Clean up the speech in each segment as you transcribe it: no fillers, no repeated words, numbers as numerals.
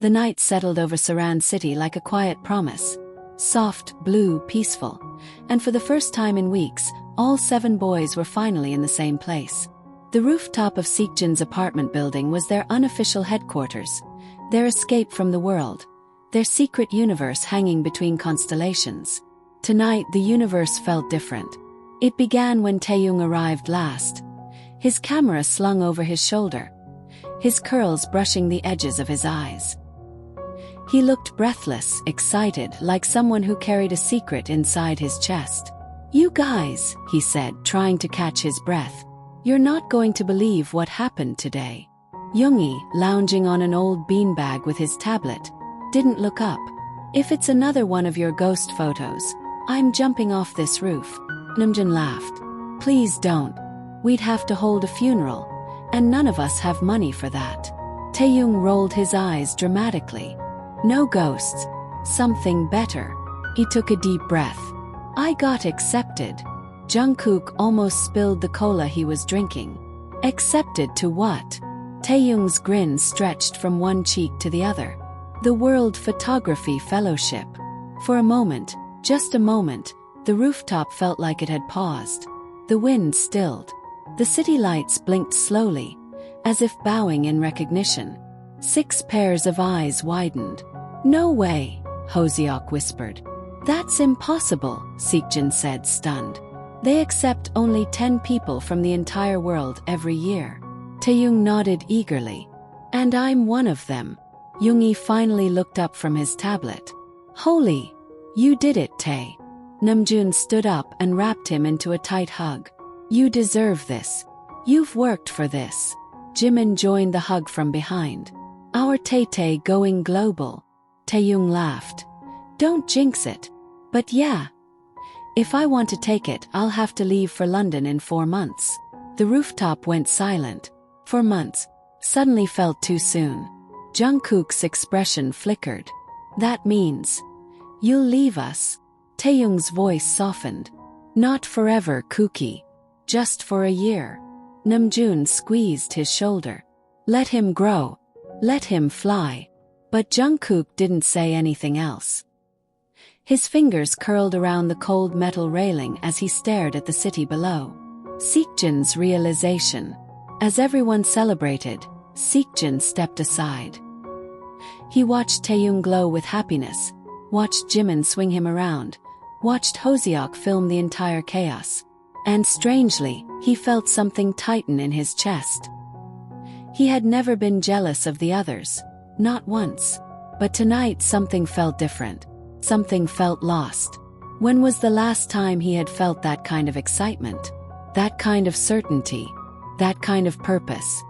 The night settled over Saran City like a quiet promise. Soft, blue, peaceful. And for the first time in weeks, all 7 boys were finally in the same place. The rooftop of Seokjin's apartment building was their unofficial headquarters, their escape from the world, their secret universe hanging between constellations. Tonight, the universe felt different. It began when Taehyung arrived last, his camera slung over his shoulder, his curls brushing the edges of his eyes. He looked breathless, excited, like someone who carried a secret inside his chest. "You guys," he said, trying to catch his breath. "You're not going to believe what happened today." Yoongi, lounging on an old beanbag with his tablet, didn't look up. "If it's another one of your ghost photos, I'm jumping off this roof." Namjoon laughed. "Please don't. We'd have to hold a funeral, and none of us have money for that." Taehyung rolled his eyes dramatically. "No ghosts. Something better." He took a deep breath. "I got accepted." Jungkook almost spilled the cola he was drinking. "Accepted to what?" Taehyung's grin stretched from one cheek to the other. "The World Photography Fellowship." For a moment, just a moment, the rooftop felt like it had paused. The wind stilled. The city lights blinked slowly, as if bowing in recognition. 6 pairs of eyes widened. "No way," Hoseok whispered. "That's impossible," Seokjin said, stunned. "They accept only 10 people from the entire world every year." Taehyung nodded eagerly. "And I'm one of them." Yoongi finally looked up from his tablet. "Holy, you did it, Tae." Namjoon stood up and wrapped him into a tight hug. "You deserve this. You've worked for this." Jimin joined the hug from behind. "Our Tay-Tay going global." Taehyung laughed. "Don't jinx it. But yeah. If I want to take it, I'll have to leave for London in 4 months." The rooftop went silent. 4 months suddenly felt too soon. Jungkook's expression flickered. "That means you'll leave us?" Taehyung's voice softened. "Not forever, Kookie. Just for a year." Namjoon squeezed his shoulder. "Let him grow. Let him fly." But Jungkook didn't say anything else. His fingers curled around the cold metal railing as he stared at the city below. Seokjin's realization. As everyone celebrated, Seokjin stepped aside. He watched Taehyung glow with happiness, watched Jimin swing him around, watched Hoseok film the entire chaos. And strangely, he felt something tighten in his chest. He had never been jealous of the others, not once. But tonight something felt different. Something felt lost. When was the last time he had felt that kind of excitement? That kind of certainty? That kind of purpose?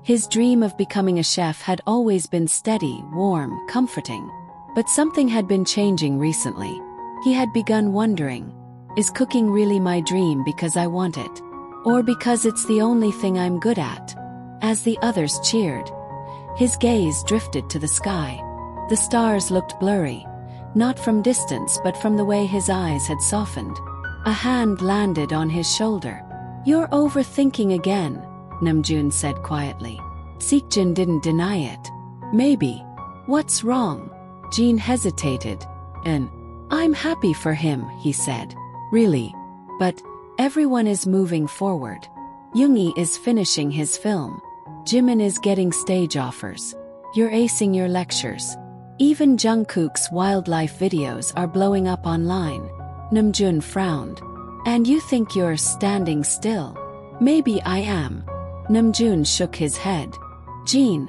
His dream of becoming a chef had always been steady, warm, comforting. But something had been changing recently. He had begun wondering, is cooking really my dream because I want it? Or because it's the only thing I'm good at? As the others cheered, his gaze drifted to the sky. The stars looked blurry, not from distance but from the way his eyes had softened. A hand landed on his shoulder. "You're overthinking again," Namjoon said quietly. Seokjin didn't deny it. "Maybe. What's wrong?" Jin hesitated. "I'm happy for him," he said. "Really? But everyone is moving forward. Yoongi is finishing his film. Jimin is getting stage offers. You're acing your lectures. Even Jungkook's wildlife videos are blowing up online." Namjoon frowned. "And you think you're standing still?" "Maybe I am." Namjoon shook his head. "Jin,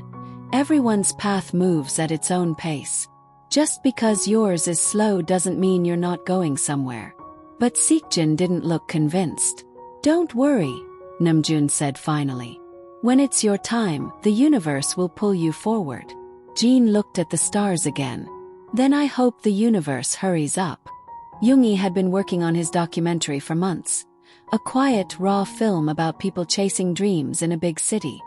everyone's path moves at its own pace. Just because yours is slow doesn't mean you're not going somewhere." But Seokjin didn't look convinced. "Don't worry," Namjoon said finally. "When it's your time, the universe will pull you forward." Jin looked at the stars again. "Then I hope the universe hurries up." Yoongi had been working on his documentary for months. A quiet, raw film about people chasing dreams in a big city.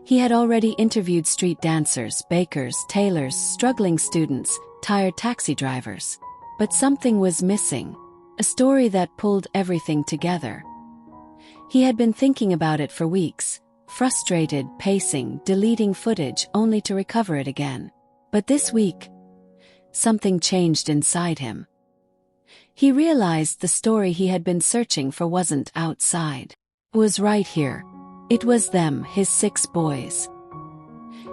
He had already interviewed street dancers, bakers, tailors, struggling students, tired taxi drivers. But something was missing. A story that pulled everything together. He had been thinking about it for weeks, frustrated, pacing, deleting footage only to recover it again. But this week, something changed inside him. He realized the story he had been searching for wasn't outside. It was right here. It was them, his 6 boys.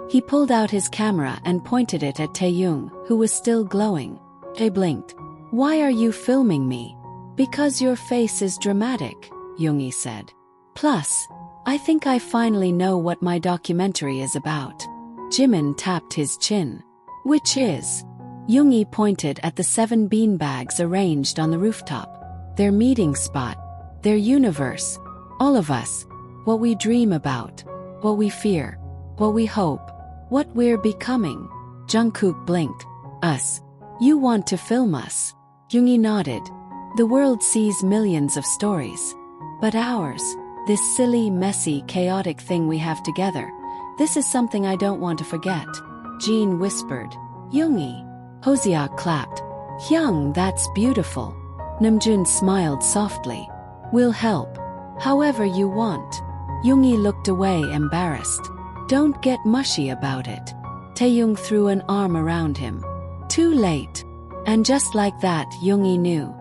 He pulled out his camera and pointed it at Taeyong, who was still glowing. Tae blinked. "Why are you filming me?" "Because your face is dramatic," Yoongi said. "Plus, I think I finally know what my documentary is about." Jimin tapped his chin. "Which is?" Yoongi pointed at the 7 beanbags arranged on the rooftop. "Their meeting spot. Their universe. All of us. What we dream about. What we fear. What we hope. What we're becoming." Jungkook blinked. "Us. You want to film us?" Yoongi nodded. "The world sees millions of stories. But ours, this silly, messy, chaotic thing we have together, this is something I don't want to forget." Jin whispered. "Yoongi." Hoseok clapped. "Hyung, that's beautiful." Namjoon smiled softly. "We'll help. However you want." Yoongi looked away embarrassed. "Don't get mushy about it." Taeyong threw an arm around him. Too late. And just like that, Yoongi knew.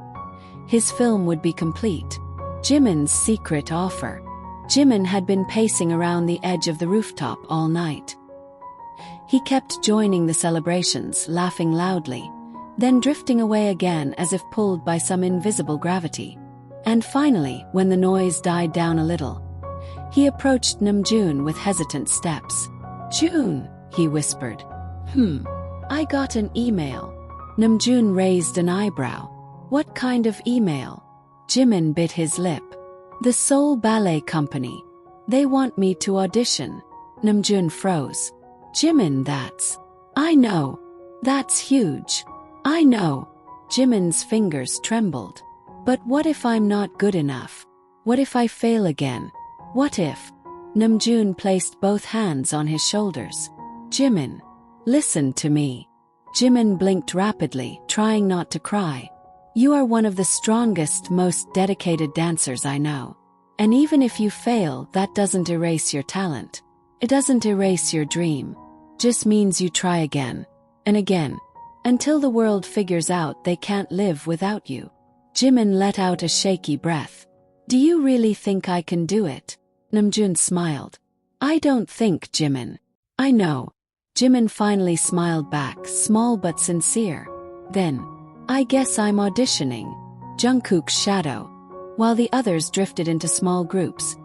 His film would be complete. Jimin's secret offer. Jimin had been pacing around the edge of the rooftop all night. He kept joining the celebrations, laughing loudly, then drifting away again as if pulled by some invisible gravity. And finally, when the noise died down a little, he approached Namjoon with hesitant steps. "June," he whispered. I got an email." Namjoon raised an eyebrow. "What kind of email?" Jimin bit his lip. "The Seoul Ballet Company. They want me to audition." Namjoon froze. "Jimin, that's... I know. That's huge. I know." Jimin's fingers trembled. "But what if I'm not good enough? What if I fail again? What if..." Namjoon placed both hands on his shoulders. "Jimin, listen to me." Jimin blinked rapidly, trying not to cry. "You are one of the strongest, most dedicated dancers I know. And even if you fail, that doesn't erase your talent. It doesn't erase your dream. Just means you try again. And again. Until the world figures out they can't live without you." Jimin let out a shaky breath. "Do you really think I can do it?" Namjoon smiled. "I don't think, Jimin. I know." Jimin finally smiled back, small but sincere. "Then, I guess I'm auditioning." Jungkook's shadow. While the others drifted into small groups,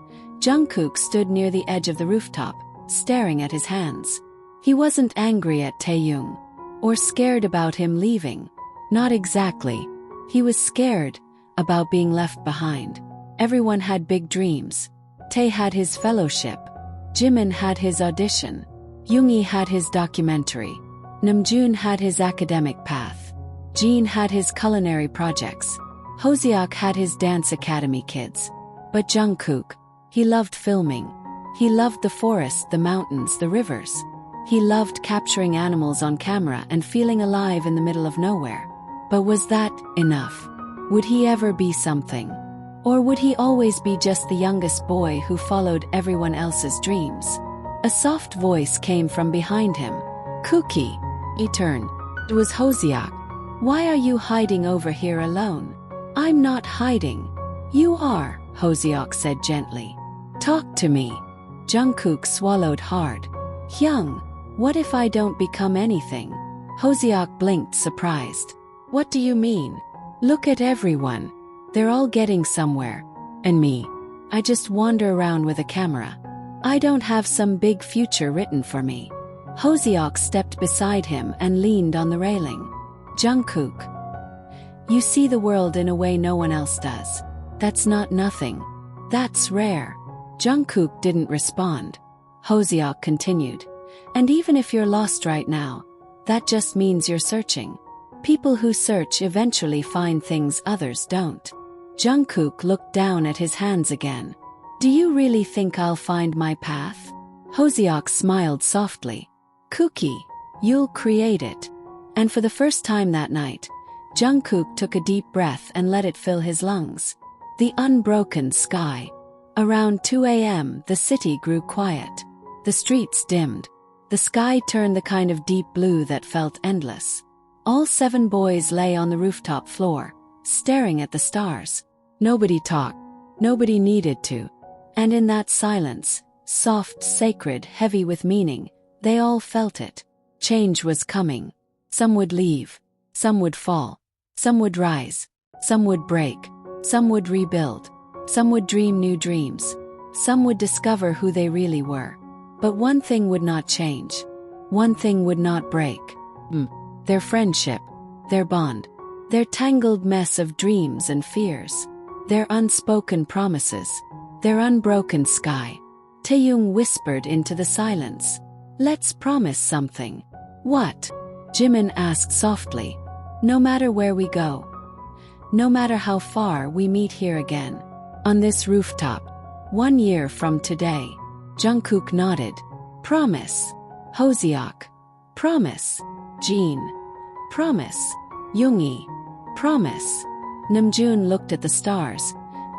Jungkook stood near the edge of the rooftop, staring at his hands. He wasn't angry at Taeyong, or scared about him leaving. Not exactly. He was scared about being left behind. Everyone had big dreams. Tae had his fellowship. Jimin had his audition. Yoongi had his documentary. Namjoon had his academic path. Jin had his culinary projects. Hoseok had his dance academy kids. But Jungkook, he loved filming. He loved the forest, the mountains, the rivers. He loved capturing animals on camera and feeling alive in the middle of nowhere. But was that enough? Would he ever be something? Or would he always be just the youngest boy who followed everyone else's dreams? A soft voice came from behind him. "Cookie." He turned. It was Hoseok. "Why are you hiding over here alone?" "I'm not hiding." "You are," Hoseok said gently. "Talk to me." Jungkook swallowed hard. "Hyung, what if I don't become anything?" Hoseok blinked, surprised. "What do you mean?" "Look at everyone. They're all getting somewhere. And me. I just wander around with a camera. I don't have some big future written for me." Hoseok stepped beside him and leaned on the railing. "Jungkook, you see the world in a way no one else does. That's not nothing. That's rare." Jungkook didn't respond. Hoseok continued. "And even if you're lost right now, that just means you're searching. People who search eventually find things others don't." Jungkook looked down at his hands again. "Do you really think I'll find my path?" Hoseok smiled softly. "Cookie, you'll create it." And for the first time that night, Jungkook took a deep breath and let it fill his lungs. The unbroken sky. Around 2 a.m., the city grew quiet. The streets dimmed. The sky turned the kind of deep blue that felt endless. All 7 boys lay on the rooftop floor, staring at the stars. Nobody talked. Nobody needed to. And in that silence, soft, sacred, heavy with meaning, they all felt it. Change was coming. Some would leave. Some would fall. Some would rise. Some would break. Some would rebuild. Some would dream new dreams. Some would discover who they really were. But one thing would not change. One thing would not break. Their friendship. Their bond. Their tangled mess of dreams and fears. Their unspoken promises. Their unbroken sky. Taeyong whispered into the silence. "Let's promise something." "What?" Jimin asked softly. "No matter where we go. No matter how far we meet here again. On this rooftop. 1 year from today." Jungkook nodded. "Promise." Hoseok. "Promise." Jin. "Promise." Yoongi. "Promise." Namjoon looked at the stars,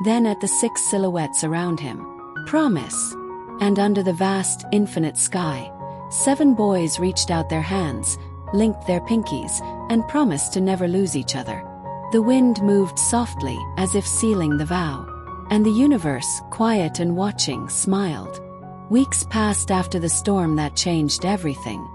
then at the 6 silhouettes around him. "Promise." And under the vast, infinite sky, 7 boys reached out their hands, linked their pinkies, and promised to never lose each other. The wind moved softly, as if sealing the vow. And the universe, quiet and watching, smiled. Weeks passed after the storm that changed everything.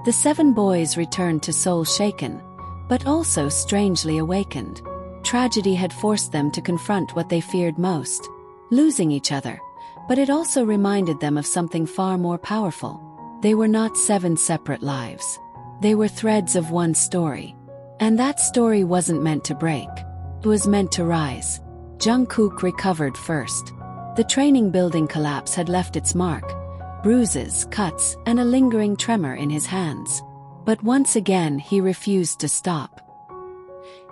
The 7 boys returned to Seoul shaken, but also strangely awakened. Tragedy had forced them to confront what they feared most, losing each other, but it also reminded them of something far more powerful. They were not 7 separate lives. They were threads of one story. And that story wasn't meant to break. It was meant to rise. Jungkook recovered first. The training building collapse had left its mark, bruises, cuts, and a lingering tremor in his hands. But once again he refused to stop.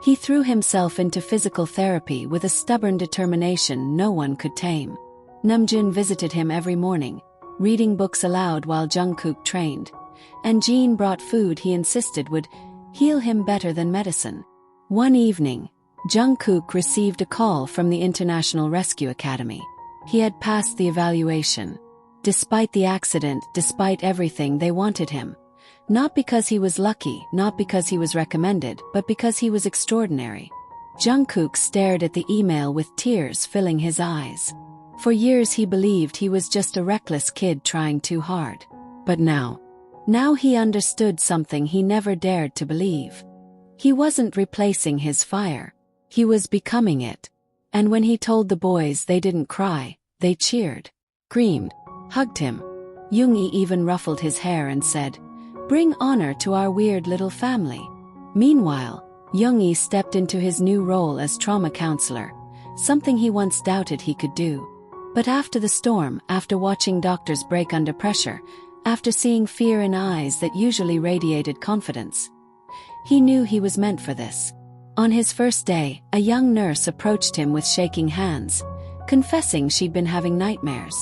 He threw himself into physical therapy with a stubborn determination no one could tame. Namjoon visited him every morning, reading books aloud while Jungkook trained, and Jin brought food he insisted would heal him better than medicine. One evening, Jungkook received a call from the International Rescue Academy. He had passed the evaluation. Despite the accident, despite everything, they wanted him. Not because he was lucky, not because he was recommended, but because he was extraordinary. Jungkook stared at the email with tears filling his eyes. For years he believed he was just a reckless kid trying too hard. But now he understood something he never dared to believe. He wasn't replacing his fire. He was becoming it. And when he told the boys, they didn't cry, they cheered, screamed, hugged him. Yoongi even ruffled his hair and said, "Bring honor to our weird little family." Meanwhile, Yoongi stepped into his new role as trauma counselor, something he once doubted he could do. But after the storm, after watching doctors break under pressure, after seeing fear in eyes that usually radiated confidence, he knew he was meant for this. On his first day, a young nurse approached him with shaking hands, confessing she'd been having nightmares.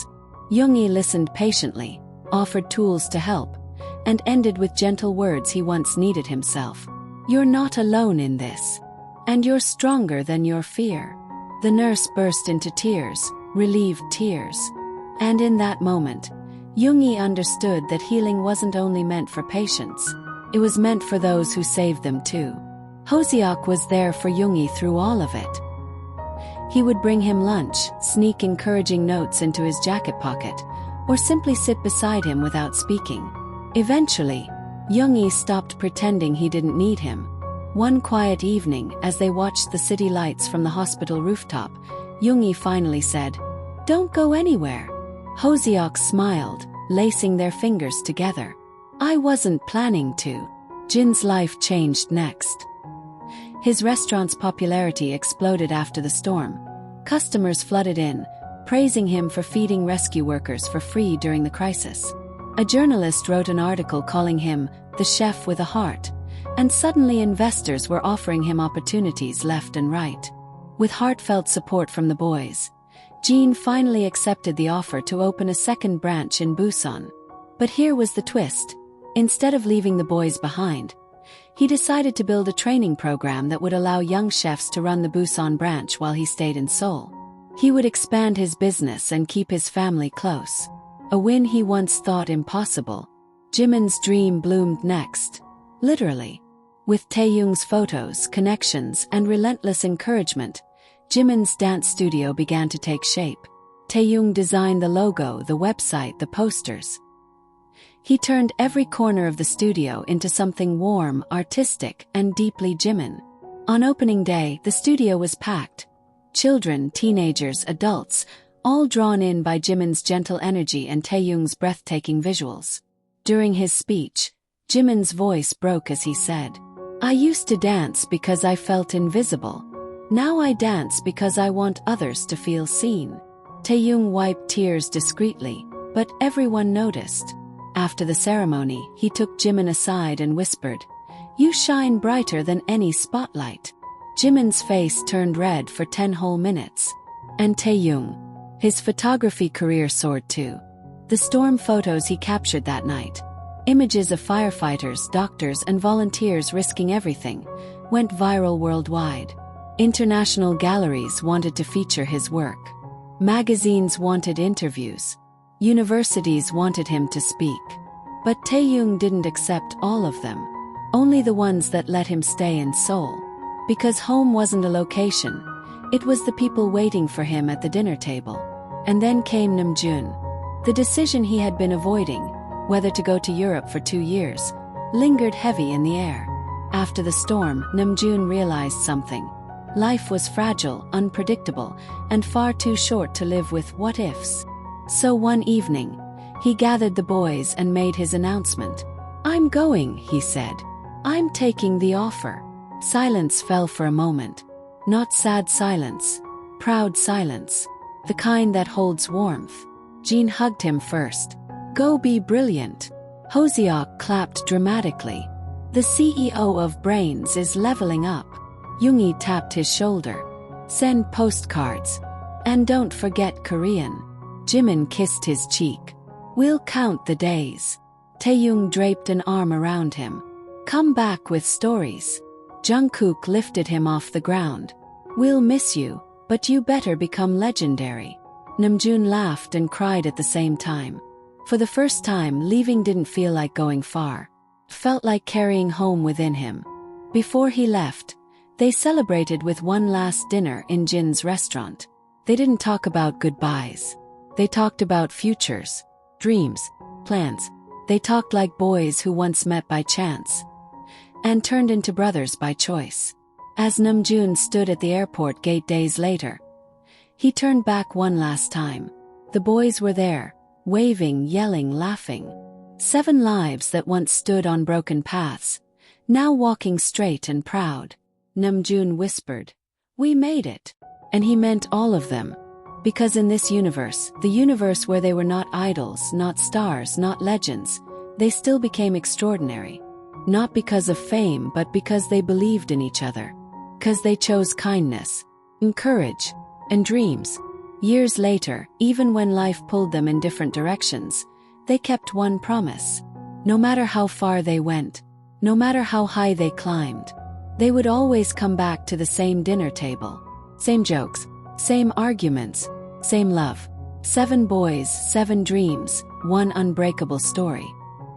Yoongi listened patiently, offered tools to help, and ended with gentle words he once needed himself. "You're not alone in this. And you're stronger than your fear." The nurse burst into tears, relieved tears. And in that moment, Yoongi understood that healing wasn't only meant for patients, it was meant for those who saved them too. Hoseok was there for Yoongi through all of it. He would bring him lunch, sneak encouraging notes into his jacket pocket, or simply sit beside him without speaking. Eventually, Yoongi stopped pretending he didn't need him. One quiet evening, as they watched the city lights from the hospital rooftop, Yoongi finally said, "Don't go anywhere." Hoseok smiled, lacing their fingers together. "I wasn't planning to." Jin's life changed next. His restaurant's popularity exploded after the storm. Customers flooded in, praising him for feeding rescue workers for free during the crisis. A journalist wrote an article calling him the chef with a heart, and suddenly investors were offering him opportunities left and right. With heartfelt support from the boys, Jin finally accepted the offer to open a second branch in Busan. But here was the twist. Instead of leaving the boys behind, he decided to build a training program that would allow young chefs to run the Busan branch while he stayed in Seoul. He would expand his business and keep his family close. A win he once thought impossible. Jimin's dream bloomed next. Literally. With Taehyung's photos, connections, and relentless encouragement, Jimin's dance studio began to take shape. Taehyung designed the logo, the website, the posters. He turned every corner of the studio into something warm, artistic, and deeply Jimin. On opening day, the studio was packed. Children, teenagers, adults, all drawn in by Jimin's gentle energy and Taehyung's breathtaking visuals. During his speech, Jimin's voice broke as he said, "I used to dance because I felt invisible. Now I dance because I want others to feel seen." Taehyung wiped tears discreetly, but everyone noticed. After the ceremony, he took Jimin aside and whispered, "You shine brighter than any spotlight." Jimin's face turned red for 10 whole minutes. And Taehyung, his photography career soared too. The storm photos he captured that night, images of firefighters, doctors, and volunteers risking everything, went viral worldwide. International galleries wanted to feature his work. Magazines wanted interviews. Universities wanted him to speak. But Taehyung didn't accept all of them. Only the ones that let him stay in Seoul. Because home wasn't a location, it was the people waiting for him at the dinner table. And then came Namjoon. The decision he had been avoiding, whether to go to Europe for 2 years, lingered heavy in the air. After the storm, Namjoon realized something. Life was fragile, unpredictable, and far too short to live with what-ifs. So one evening, he gathered the boys and made his announcement. "I'm going," he said. "I'm taking the offer." Silence fell for a moment. Not sad silence, proud silence. The kind that holds warmth. Jin hugged him first. "Go be brilliant." Hoseok clapped dramatically. "The CEO of Brains is leveling up." Yoongi tapped his shoulder. "Send postcards. And don't forget Korean." Jimin kissed his cheek. "We'll count the days." Taehyung draped an arm around him. "Come back with stories." Jungkook lifted him off the ground. "We'll miss you, but you better become legendary." Namjoon laughed and cried at the same time. For the first time, leaving didn't feel like going far. It felt like carrying home within him. Before he left, they celebrated with one last dinner in Jin's restaurant. They didn't talk about goodbyes. They talked about futures, dreams, plans. They talked like boys who once met by chance and turned into brothers by choice. As Namjoon stood at the airport gate days later, he turned back one last time. The boys were there, waving, yelling, laughing. 7 lives that once stood on broken paths, now walking straight and proud. Namjoon whispered, "We made it." And he meant all of them. Because in this universe, the universe where they were not idols, not stars, not legends, they still became extraordinary. Not because of fame, but because they believed in each other. Because they chose kindness, and courage, and dreams. Years later, even when life pulled them in different directions, they kept one promise. No matter how far they went, no matter how high they climbed, they would always come back to the same dinner table. Same jokes, same arguments, same love. 7 boys, 7 dreams, 1 unbreakable story.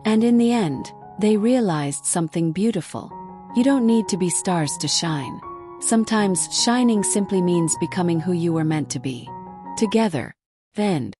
And in the end, they realized something beautiful. You don't need to be stars to shine. Sometimes shining simply means becoming who you were meant to be. Together. The end.